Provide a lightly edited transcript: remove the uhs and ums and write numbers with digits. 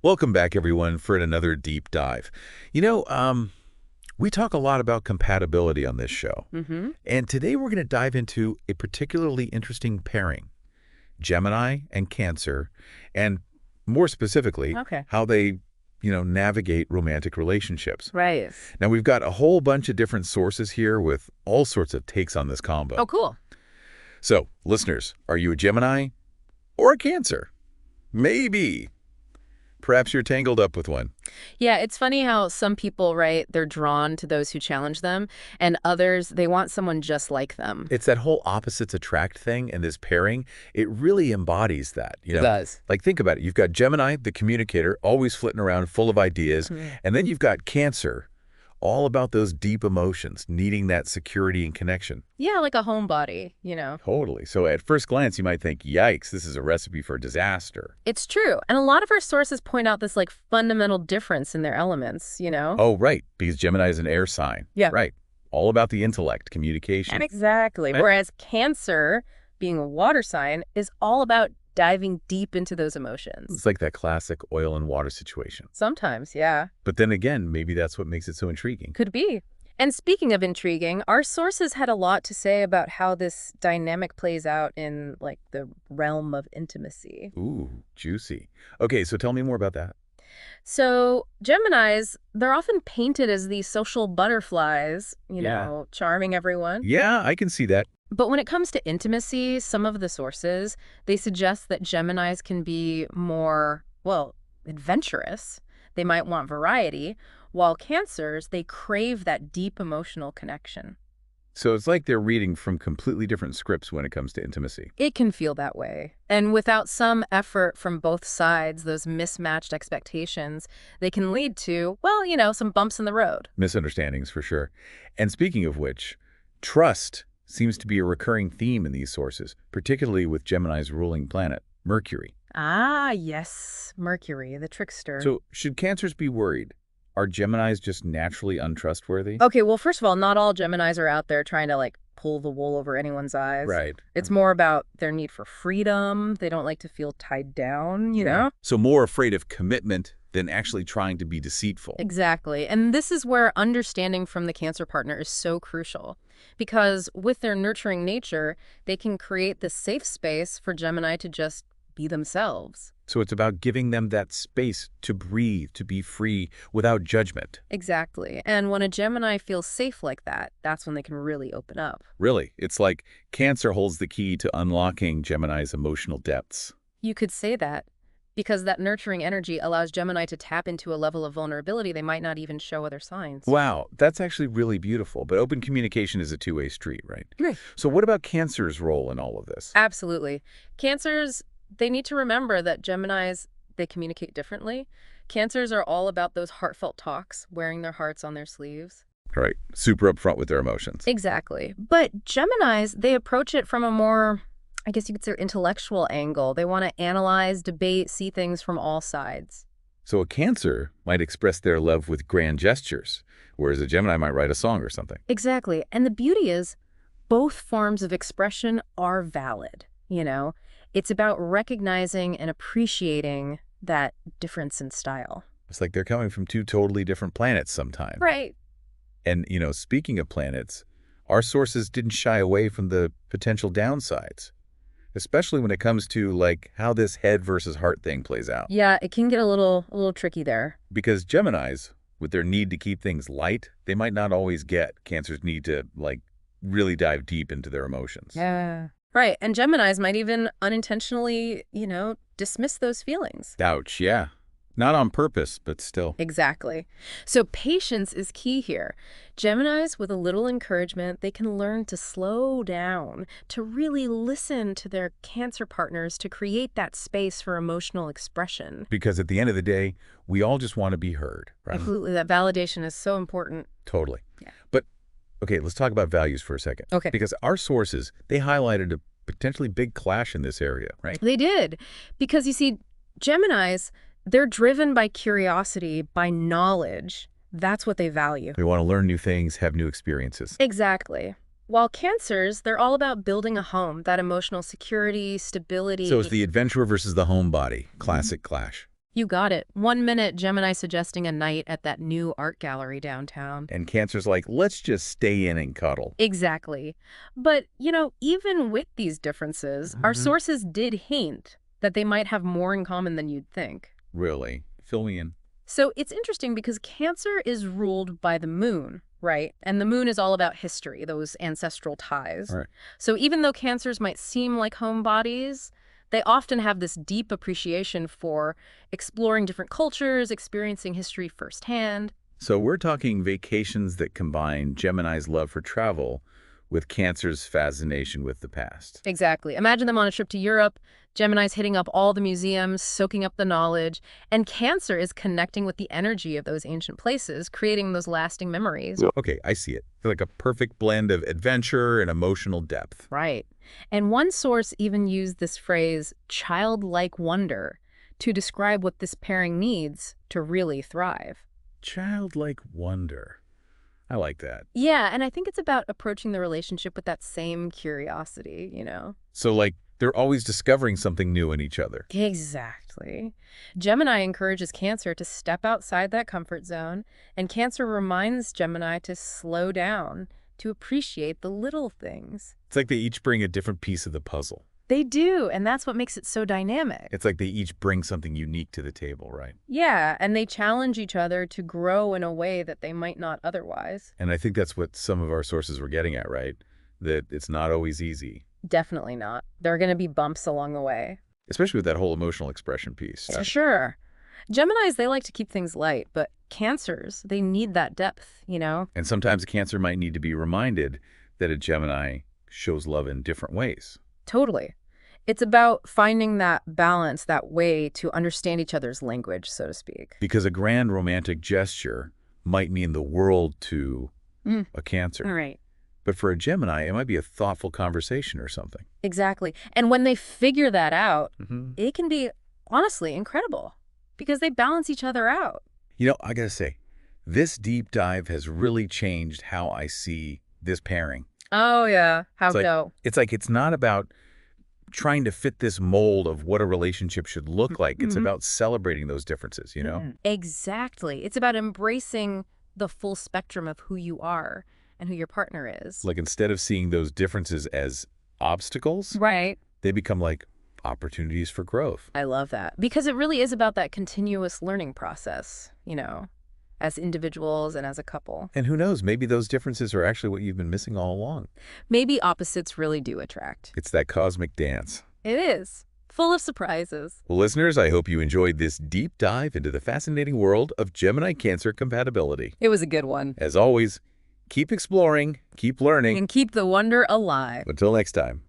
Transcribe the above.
Welcome back, everyone, for another deep dive. We talk a lot about compatibility on this show. And today we're going to dive into a particularly interesting pairing, Gemini and Cancer, and more specifically, how they, navigate romantic relationships. Right. Now, we've got a whole bunch of different sources here with all sorts of takes on this combo. Oh, cool. So, listeners, are you a Gemini or a Cancer? Maybe. Perhaps you're tangled up with one. Yeah, it's funny how some people, right, they're drawn to those who challenge them, and others, they want someone just like them. It's that whole opposites attract thing, and this pairing, it really embodies that. It does. Like, think about it. You've got Gemini, the communicator, always flitting around full of ideas, and then you've got Cancer, all about those deep emotions, needing that security and connection. Yeah, like a homebody, Totally. So at first glance, you might think, yikes, this is a recipe for disaster. It's true. And a lot of our sources point out this, fundamental difference in their elements, Oh, right, because Gemini is an air sign. Yeah. Right. All about the intellect, communication. Exactly. Whereas Cancer, being a water sign, is all about diving deep into those emotions. It's like that classic oil and water situation. Sometimes, yeah. But then again, maybe that's what makes it so intriguing. Could be. And speaking of intriguing, our sources had a lot to say about how this dynamic plays out in, the realm of intimacy. Ooh, juicy. Okay, so tell me more about that. So Geminis, they're often painted as these social butterflies, charming everyone. Yeah, I can see that. But when it comes to intimacy, some of the sources, they suggest that Geminis can be more, adventurous. They might want variety, while Cancers, they crave that deep emotional connection. So it's like they're reading from completely different scripts when it comes to intimacy. It can feel that way. And without some effort from both sides, those mismatched expectations, they can lead to, some bumps in the road. Misunderstandings, for sure. And speaking of which, trust seems to be a recurring theme in these sources, particularly with Gemini's ruling planet, Mercury. Ah, yes. Mercury, the trickster. So should Cancers be worried? Are Geminis just naturally untrustworthy? Okay, well, first of all, not all Geminis are out there trying to, pull the wool over anyone's eyes. Right. It's more about their need for freedom. They don't like to feel tied down, know? So more afraid of commitment than actually trying to be deceitful. Exactly. And this is where understanding from the Cancer partner is so crucial. Because with their nurturing nature, they can create this safe space for Gemini to just be themselves. So it's about giving them that space to breathe, to be free without judgment. Exactly. And when a Gemini feels safe like that, that's when they can really open up. Really, it's like Cancer holds the key to unlocking Gemini's emotional depths. You could say that, because that nurturing energy allows Gemini to tap into a level of vulnerability they might not even show other signs. Wow, that's actually really beautiful. But open communication is a two-way street, right? Right. So what about Cancer's role in all of this? Absolutely. Cancers, they need to remember that Geminis, they communicate differently. Cancers are all about those heartfelt talks, wearing their hearts on their sleeves. Right. Super upfront with their emotions. Exactly. But Geminis, they approach it from a more, I guess you could say, intellectual angle. They want to analyze, debate, see things from all sides. So a Cancer might express their love with grand gestures, whereas a Gemini might write a song or something. Exactly. And the beauty is, both forms of expression are valid, It's about recognizing and appreciating that difference in style. It's like they're coming from two totally different planets sometimes. Right. And, speaking of planets, our sources didn't shy away from the potential downsides, especially when it comes to, how this head versus heart thing plays out. Yeah, it can get a little tricky there. Because Geminis, with their need to keep things light, they might not always get Cancer's need to, really dive deep into their emotions. Yeah. Right. And Geminis might even unintentionally, dismiss those feelings. Ouch, yeah. Not on purpose, but still. Exactly. So patience is key here. Geminis, with a little encouragement, they can learn to slow down, to really listen to their Cancer partners, to create that space for emotional expression. Because at the end of the day, we all just want to be heard, right? Absolutely. That validation is so important. Totally. Yeah. But, okay, let's talk about values for a second. Okay. Because our sources, they highlighted a potentially big clash in this area, right? They did. Because, you see, Geminis, they're driven by curiosity, by knowledge. That's what they value. They want to learn new things, have new experiences. Exactly. While Cancers, they're all about building a home, that emotional security, stability. So it's the adventurer versus the homebody. Classic clash. You got it. 1 minute, Gemini suggesting a night at that new art gallery downtown. And Cancer's like, let's just stay in and cuddle. Exactly. But, even with these differences, our sources did hint that they might have more in common than you'd think. Really? Fill me in. So it's interesting because Cancer is ruled by the moon, right? And the moon is all about history, those ancestral ties. Right. So even though Cancers might seem like homebodies, they often have this deep appreciation for exploring different cultures, experiencing history firsthand. So we're talking vacations that combine Gemini's love for travel with Cancer's fascination with the past. Exactly. Imagine them on a trip to Europe. Gemini's hitting up all the museums, soaking up the knowledge, and Cancer is connecting with the energy of those ancient places, creating those lasting memories. Okay, I see it. Like a perfect blend of adventure and emotional depth. Right. And one source even used this phrase, childlike wonder, to describe what this pairing needs to really thrive. Childlike wonder. I like that. Yeah, and I think it's about approaching the relationship with that same curiosity, So, like, they're always discovering something new in each other. Exactly. Gemini encourages Cancer to step outside that comfort zone, and Cancer reminds Gemini to slow down, to appreciate the little things. It's like they each bring a different piece of the puzzle. They do, and that's what makes it so dynamic. It's like they each bring something unique to the table, right? Yeah, and they challenge each other to grow in a way that they might not otherwise. And I think that's what some of our sources were getting at, right? That it's not always easy. Definitely not. There are going to be bumps along the way. Especially with that whole emotional expression piece. Sure. Geminis, they like to keep things light, but Cancers, they need that depth, And sometimes a Cancer might need to be reminded that a Gemini shows love in different ways. Totally. It's about finding that balance, that way to understand each other's language, so to speak. Because a grand romantic gesture might mean the world to a Cancer. Right. But for a Gemini, it might be a thoughtful conversation or something. Exactly. And when they figure that out, it can be, honestly, incredible because they balance each other out. I gotta say, this deep dive has really changed how I see this pairing. Oh, yeah. How so? It's like it's not about trying to fit this mold of what a relationship should look like. It's about celebrating those differences, Exactly. It's about embracing the full spectrum of who you are and who your partner is. Like instead of seeing those differences as obstacles, Right. they become like opportunities for growth. I love that because it really is about that continuous learning process, as individuals and as a couple. And who knows, maybe those differences are actually what you've been missing all along. Maybe opposites really do attract. It's that cosmic dance. It is. Full of surprises. Well, listeners, I hope you enjoyed this deep dive into the fascinating world of Gemini-Cancer compatibility. It was a good one. As always, keep exploring, keep learning, And keep the wonder alive. Until next time.